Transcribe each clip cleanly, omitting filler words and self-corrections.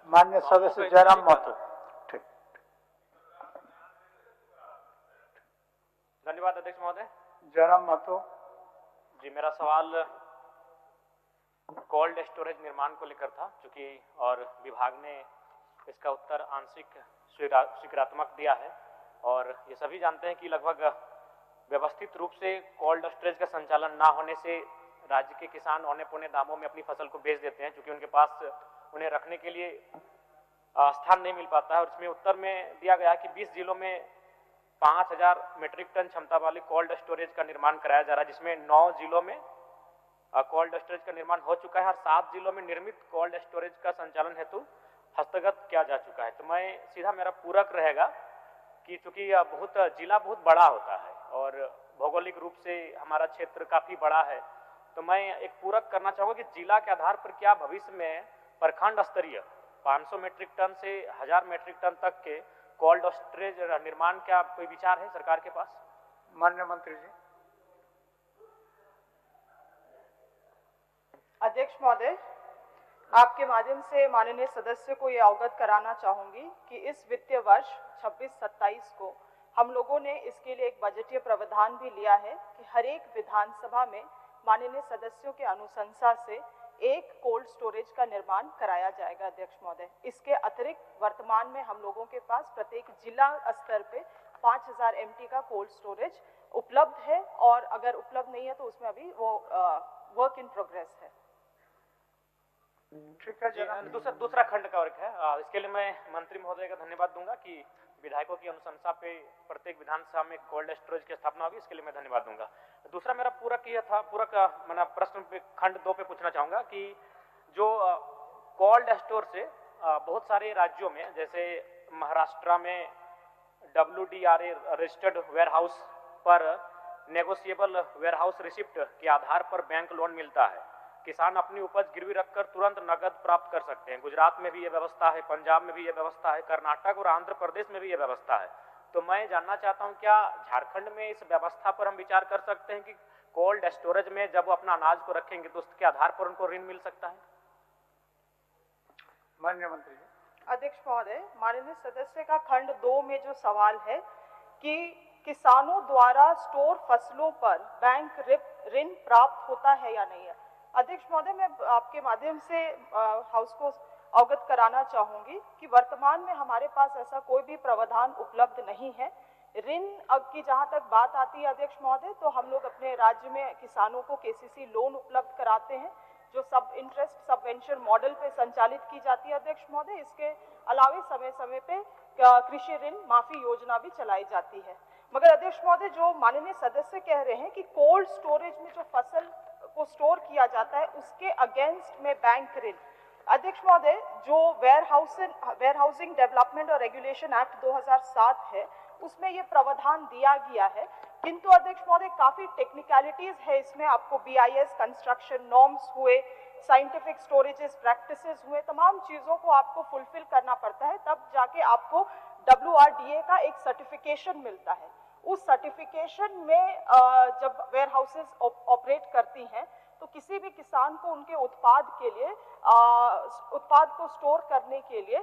माननीय सदस्य जयराम महतो। ठीक, धन्यवाद अध्यक्ष महोदय। जयराम महतो जी, मेरा सवाल कोल्ड स्टोरेज निर्माण को लेकर था, चूंकि और विभाग ने इसका उत्तर आंशिक स्वीकारात्मक दिया है और ये सभी जानते हैं कि लगभग व्यवस्थित रूप से कोल्ड स्टोरेज का संचालन ना होने से राज्य के किसान औने पौने दामों में अपनी फसल को बेच देते हैं, क्योंकि उनके पास उन्हें रखने के लिए स्थान नहीं मिल पाता है। और इसमें उत्तर में दिया गया है कि 20 जिलों में 5000 मीट्रिक टन क्षमता वाली कोल्ड स्टोरेज का निर्माण कराया जा रहा है, जिसमें 9 जिलों में कोल्ड स्टोरेज का निर्माण हो चुका है और 7 जिलों में निर्मित कोल्ड स्टोरेज का संचालन हेतु हस्तगत किया जा चुका है। तो मैं सीधा मेरा पूरक रहेगा कि चूंकि जिला बहुत बड़ा होता है और भौगोलिक रूप से हमारा क्षेत्र काफी बड़ा है, तो मैं एक पूरक करना चाहूँगा कि जिला के आधार पर क्या भविष्य में प्रखंड स्तरीय 500 मीट्रिक टन से 1000 मीट्रिक टन तक के कोल्ड स्टोरेज निर्माण का कोई विचार है सरकार के पास? माननीय मंत्री जी। अध्यक्ष महोदय, आपके माध्यम से माननीय सदस्य को ये अवगत कराना चाहूंगी कि इस वित्तीय वर्ष 26-27 को हम लोगों ने इसके लिए एक बजटीय प्रावधान भी लिया है कि हर एक विधानसभा में माननीय सदस्यों के अनुशंसा से एक कोल्ड स्टोरेज का निर्माण कराया जाएगा। अध्यक्ष महोदय, इसके अतिरिक्त वर्तमान में हम लोगों के पास प्रत्येक जिला स्तर पे 5000 MT का कोल्ड स्टोरेज उपलब्ध है और अगर उपलब्ध नहीं है तो उसमें अभी वो वर्क इन प्रोग्रेस है। ठीक है, दूसरा खंड का वर्ग है। इसके लिए मैं मंत्री महोदय का धन्यवाद दूंगा कि विधायकों की अनुशंसा पे प्रत्येक विधानसभा में कोल्ड स्टोरेज की स्थापना होगी, इसके लिए मैं धन्यवाद दूंगा। दूसरा मेरा पूरक ये था, मैंने प्रश्न पे खंड 2 पे पूछना चाहूंगा कि जो कोल्ड स्टोर से बहुत सारे राज्यों में, जैसे महाराष्ट्र में WDRA रजिस्टर्ड वेयर हाउस पर नेगोशिएबल वेयर हाउस रिसिप्ट के आधार पर बैंक लोन मिलता है, किसान अपनी उपज गिरवी रखकर तुरंत नकद प्राप्त कर सकते हैं। गुजरात में भी ये व्यवस्था है, पंजाब में भी ये व्यवस्था है, कर्नाटक और आंध्र प्रदेश में भी ये व्यवस्था है। तो मैं जानना चाहता हूं, क्या झारखंड में इस व्यवस्था पर हम विचार कर सकते हैं कि कोल्ड स्टोरेज में जब वो अपना अनाज को रखेंगे तो उसके आधार पर उनको ऋण मिल सकता है? माननीय मंत्री जी। अध्यक्ष महोदय, माननीय सदस्य का खंड 2 में जो सवाल है कि किसानों द्वारा स्टोर फसलों पर बैंक ऋण प्राप्त होता है या नहीं है, अध्यक्ष महोदय मैं आपके माध्यम से हाउस को अवगत कराना चाहूंगी कि वर्तमान में हमारे पास ऐसा कोई भी प्रावधान उपलब्ध नहीं है। ऋण की जहां तक बात आती है अध्यक्ष महोदय, तो हम लोग अपने राज्य में किसानों को KCC लोन उपलब्ध कराते हैं जो सब इंटरेस्ट सबवेंचर मॉडल पे संचालित की जाती है। अध्यक्ष महोदय, इसके अलावे समय समय पे कृषि ऋण माफी योजना भी चलाई जाती है। मगर अध्यक्ष महोदय, जो माननीय सदस्य कह रहे हैं कि कोल्ड स्टोरेज में जो फसल को स्टोर किया जाता है उसके अगेंस्ट में बैंक ऋण, अध्यक्ष महोदय जो वेयर हाउसिंग डेवलपमेंट और रेगुलेशन एक्ट 2007 है उसमें ये प्रावधान दिया गया है, किंतु अध्यक्ष महोदय काफी टेक्निकलिटीज है इसमें। आपको BIS कंस्ट्रक्शन नॉर्म्स हुए, साइंटिफिक स्टोरेजेस प्रैक्टिसेस हुए, तमाम चीजों को आपको फुलफिल करना पड़ता है, तब जाके आपको WRDA का एक सर्टिफिकेशन मिलता है। उस सर्टिफिकेशन में जब वेयर हाउसेज ऑपरेट करती हैं तो किसी भी किसान को उनके उत्पाद के लिए उत्पाद को स्टोर करने के लिए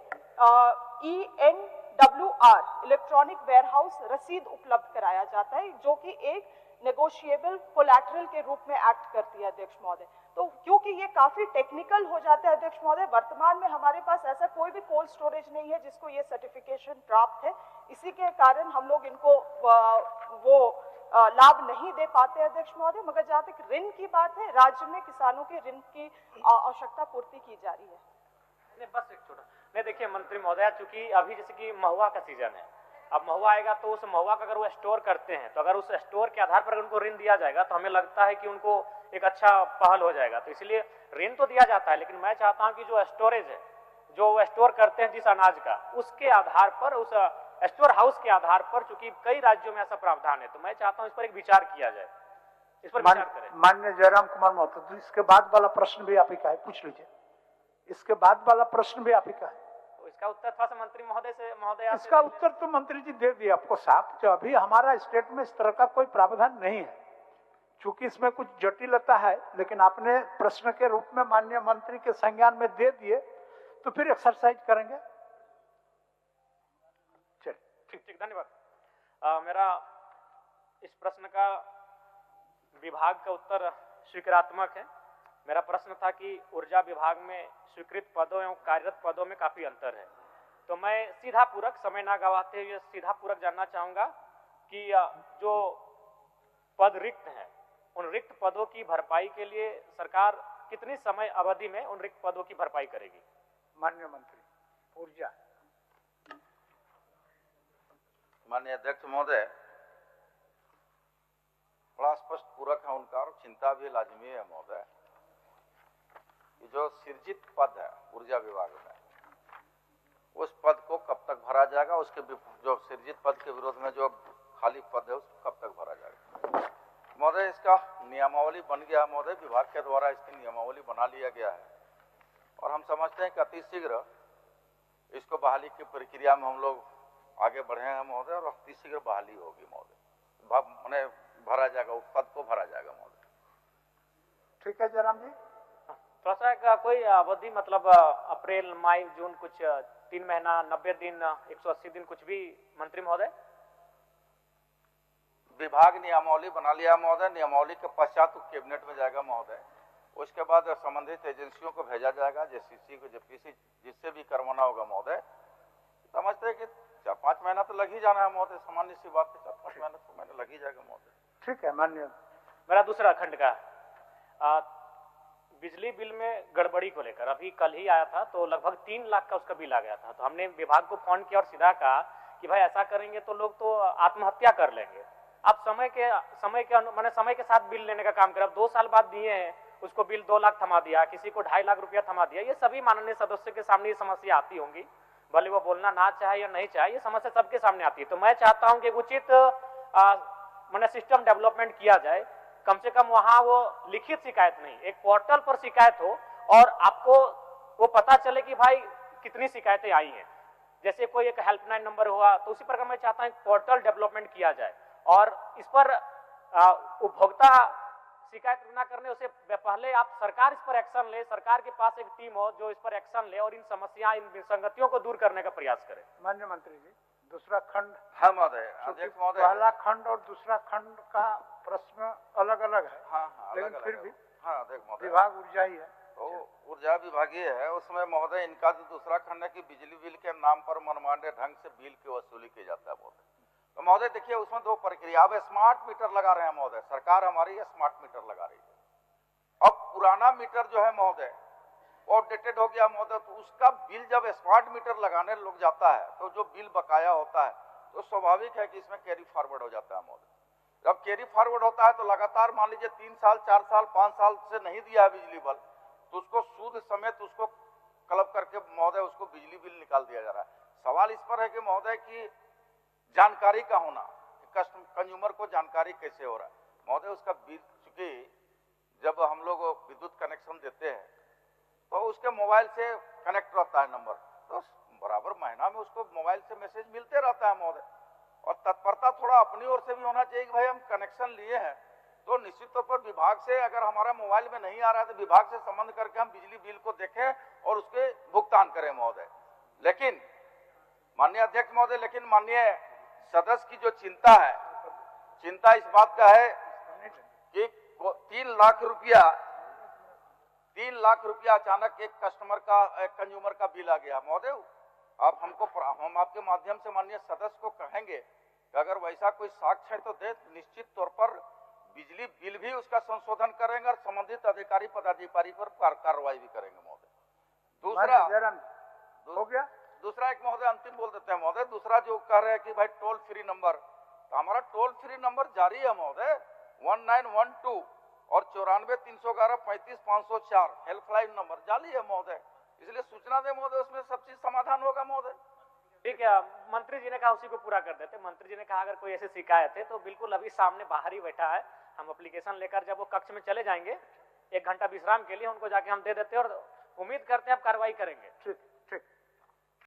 ENWR इलेक्ट्रॉनिक वेयर हाउस रसीद उपलब्ध कराया जाता है, जो कि एक नेगोशिएबल कोलैटरल के रूप में एक्ट करती है अध्यक्ष महोदय। तो क्योंकि ये काफी टेक्निकल हो जाता है अध्यक्ष महोदय, वर्तमान में हमारे पास ऐसा कोई भी कोल्ड स्टोरेज नहीं है जिसको ये सर्टिफिकेशन प्राप्त है, इसी के कारण हम लोग इनको वो लाभ नहीं दे पाते अध्यक्ष महोदय। मगर जहाँ तक ऋण की बात है, राज्य में किसानों के ऋण की आवश्यकता पूर्ति की जा रही है। नहीं, बस एक छोटा नहीं, देखिए मंत्री महोदय, चूंकि अभी जैसे कि महुआ का सीजन है, अब महुआ आएगा तो उस महुआ का अगर वो स्टोर करते हैं तो अगर उस स्टोर के आधार पर उनको ऋण दिया जाएगा तो हमें लगता है कि उनको एक अच्छा पहल हो जाएगा। तो इसलिए ऋण तो दिया जाता है, लेकिन मैं चाहता हूं कि जो स्टोरेज है, जो वो स्टोर करते हैं जिस अनाज का, उसके आधार पर, उस स्टोर हाउस के आधार पर, चूंकि कई राज्यों में ऐसा प्रावधान है, तो मैं चाहता हूं इस पर एक विचार किया जाए, इस पर विचार करें। माननीय जयराम कुमार महतो, तो इसके बाद वाला प्रश्न भी आप ही का है, पूछ लीजिए। इसके बाद वाला प्रश्न भी आप ही का है, तो इसका उत्तर थोड़ा सा मंत्री महोदय इसका उत्तर तो मंत्री जी दे दिए आपको साफ। जो अभी हमारा स्टेट में इस तरह का कोई प्रावधान नहीं है, चूंकि इसमें कुछ जटिलता है, लेकिन आपने प्रश्न के रूप में माननीय मंत्री के संज्ञान में दे दिए, तो फिर एक्सरसाइज करेंगे। चलिए, ठीक, धन्यवाद। मेरा इस प्रश्न का विभाग का उत्तर स्वीकारात्मक है। मेरा प्रश्न था कि ऊर्जा विभाग में स्वीकृत पदों एवं कार्यरत पदों में काफी अंतर है। तो मैं सीधा पूरक, समय ना गवाते हुए सीधा पूरक जानना चाहूंगा कि जो पद रिक्त हैं, उन रिक्त पदों की भरपाई के लिए सरकार कितनी समय अवधि में उन रिक्त पदों की भरपाई करेगी? माननीय मंत्री ऊर्जा। माननीय अध्यक्ष महोदय, बड़ा स्पष्ट पूरक है उनका और चिंता भी लाजमी है महोदय। जो सृजित पद है ऊर्जा विभाग में, उस पद को कब तक भरा जाएगा, उसके जो सृजित पद के विरोध में जो खाली पद है उसको कब तक भरा जाएगा महोदय? इसका नियमावली बन गया महोदय, विभाग के द्वारा इसकी नियमावली बना लिया गया है और हम समझते हैं कि अति शीघ्र इसको बहाली की प्रक्रिया में हम लोग आगे बढ़े हैं महोदय और अति शीघ्र बहाली होगी महोदय, भरा जाएगा, उस पद को भरा जाएगा महोदय। ठीक है जयराम जी। थोड़ा सा कोई अवधि, मतलब अप्रैल, मई, जून, कुछ 3 महीना, 90 दिन, 180 दिन, कुछ भी मंत्री महोदय? विभाग नियमावली बना लिया महोदय, नियमावली के पश्चात कैबिनेट में जाएगा महोदय, उसके बाद संबंधित एजेंसियों को भेजा जाएगा, जेसीसी को, जेपीसी, जिससे भी करवाना होगा महोदय। समझते हैं कि 4-5 महीना तो लग ही जाना है महोदय, सामान्य सी बात है, 4-5 महीना लग ही जाएगा महोदय। ठीक है माननीय। मेरा दूसरा खंड का बिजली बिल में गड़बड़ी को लेकर अभी कल ही आया था, तो लगभग 3 लाख का उसका बिल आ गया था। तो हमने विभाग को फोन किया और सीधा कहा कि भाई ऐसा करेंगे तो लोग तो आत्महत्या कर लेंगे। आप समय के साथ बिल लेने का काम करें। अब 2 साल बाद दिए हैं, उसको बिल 2 लाख थमा दिया, किसी को 2.5 लाख रुपया थमा दिया। ये सभी माननीय सदस्य के सामने ये समस्या आती होंगी, भले वो बोलना ना चाहे या नहीं चाहे, ये समस्या सबके सामने आती है। तो मैं चाहता हूं कि उचित सिस्टम डेवलपमेंट किया जाए, कम से कम वहां वो लिखित शिकायत नहीं, एक पोर्टल पर शिकायत हो और आपको वो पता चले कि भाई कितनी शिकायतें आई हैं। जैसे कोई एक हेल्पलाइन नंबर हुआ, तो उसी प्रकार मैं चाहता हूं पोर्टल डेवलपमेंट किया जाए और इस पर उपभोक्ता शिकायत ना करने उससे पहले आप सरकार इस पर एक्शन ले, सरकार के पास एक टीम हो जो इस पर एक्शन ले और इन समस्या, इन विसंगतियों को दूर करने का प्रयास करे। माननीय मंत्री जी, दूसरा खंड। हाँ महोदय, अध्यक्ष महोदय, पहला खंड और दूसरा खंड का प्रश्न अलग अलग है। हाँ, लेकिन फिर भी हाँ अध्यक्ष महोदय, विभाग ऊर्जा ही है तो ऊर्जा विभागीय है। उसमें महोदय इनका जो दूसरा खंड है कि बिजली बिल के नाम पर मनमाने ढंग से बिल की वसूली की जाता है महोदय। तो महोदय देखिए, उसमें 2 प्रक्रिया। अब स्मार्ट मीटर लगा रहे हैं महोदय, सरकार हमारी स्मार्ट मीटर लगा रही है। अब पुराना मीटर जो है महोदय आउटडेटेड हो गया महोदय, तो उसका बिल जब स्मार्ट मीटर लगाने लोग जाता है तो जो बिल बकाया होता है तो स्वाभाविक है कि इसमें कैरी फॉरवर्ड हो जाता है महोदय। जब कैरी फॉरवर्ड होता है तो लगातार मान लीजिए 3 साल, 4 साल, 5 साल से नहीं दिया है बिजली बिल, तो उसको सूद समेत उसको क्लब करके महोदय उसको बिजली बिल निकाल दिया जा रहा है। सवाल इस पर है कि महोदय की जानकारी का होना, कंज्यूमर को जानकारी कैसे हो रहा है महोदय उसका बिल। चूंकि जब हम लोग विद्युत कनेक्शन देते हैं तो उसके मोबाइल से कनेक्ट रहता है नंबर, तो बराबर महीना में उसको मोबाइल से मैसेज मिलते रहता है महोदय। और तत्परता थोड़ा अपनी ओर से भी होना चाहिए कि भाई हम कनेक्शन लिए हैं तो निश्चित तौर पर विभाग से, अगर हमारा मोबाइल में नहीं आ रहा है तो विभाग से संबंध करके हम बिजली बिल को देखें और उसके भुगतान करें महोदय। लेकिन माननीय अध्यक्ष महोदय, लेकिन माननीय सदस्य की जो चिंता है, चिंता इस बात का है कि 3 लाख रुपया अचानक एक कस्टमर का, एक कंज्यूमर का बिल आ गया महोदय। आप हम आपके माध्यम से माननीय सदस्य को कहेंगे कि अगर वैसा कोई साक्ष्य है तो दे, निश्चित तौर पर बिजली बिल भी उसका संशोधन करेंगे और संबंधित अधिकारी पदाधिकारी पर कार्रवाई भी करेंगे महोदय। दूसरा हो गया। दूसरा एक महोदय अंतिम बोल देते हैं महोदय, दूसरा जो कह रहे हैं कि भाई टोल फ्री नंबर, तो हमारा टोल फ्री नंबर जारी है महोदय 1912 और 94-311-35-504 हेल्पलाइन नंबर जारी है महोदय। इसलिए सूचना दे महोदय, उसमें सब चीज समाधान होगा महोदय। ठीक है, मंत्री जी ने कहा उसी को पूरा कर देते। मंत्री जी ने कहा अगर कोई ऐसी शिकायत है तो बिल्कुल अभी सामने बाहर ही बैठा है, हम एप्लीकेशन लेकर जब वो कक्ष में चले जाएंगे 1 घंटा विश्राम के लिए उनको जाके हम दे देते हैं और उम्मीद करते हैं आप कार्रवाई करेंगे। ठीक।